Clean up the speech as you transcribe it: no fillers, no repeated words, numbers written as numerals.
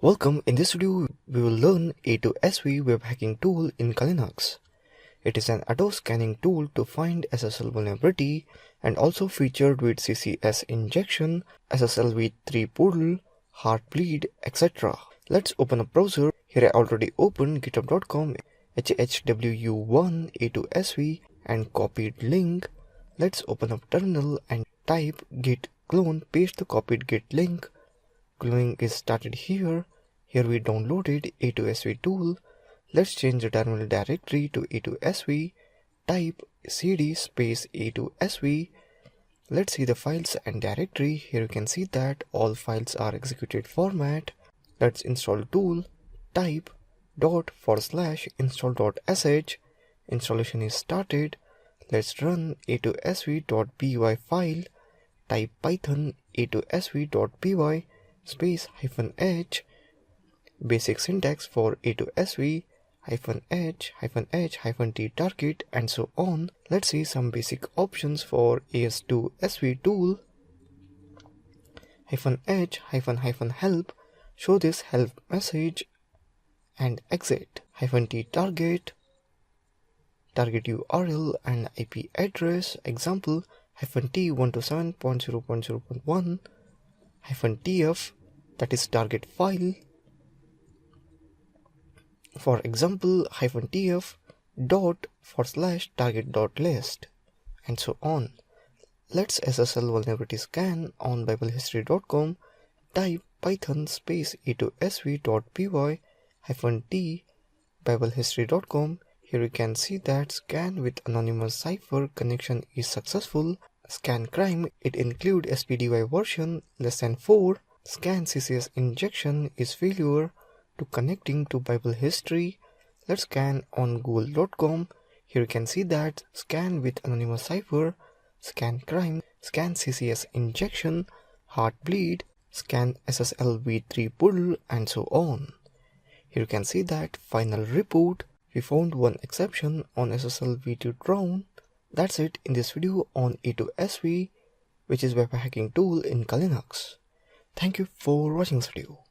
Welcome. In this video, we will learn a2sv web hacking tool in Linux. It is an auto scanning tool to find SSL vulnerability and also featured with CCS injection, SSL v3 poodle, heartbleed, etc. Let's open a browser. Here I already opened github.com hhwu1 a2sv and copied link. Let's open up terminal and type git clone, paste the copied git link. Cloning is started here. Here we downloaded a2sv tool. Let's change the terminal directory to a2sv. Type cd space a2sv. Let's see the files and directory. Here you can see that all files are executed format. Let's install tool. Type /install.sh. Installation is started. Let's run a2sv.py file. Type python a2sv.py space -h. Basic syntax for a2sv -h-t target and so on. Let's see some basic options for a2sv tool. -h-help, show this help message and exit. -t target, target URL and IP address. Example -t 127.0.0.1 -tf, that is target file. For example, -tf ./target.list and so on. Let's SSL vulnerability scan on biblehistory.com. Type python space a2sv.py -t biblehistory.com. Here you can see that scan with anonymous cipher connection is successful. Scan crime, it include SPDY version less than 4. Scan CCS injection is failure to connecting to Bible history. Let's scan on google.com. Here you can see that scan with anonymous cipher, scan crime, scan CCS injection, heartbleed, scan SSL v3 poodle and so on. Here you can see that final report. We found one exception on SSL v2 drone. That's it in this video on a2sv, which is web hacking tool in Linux. Thank you for watching this video.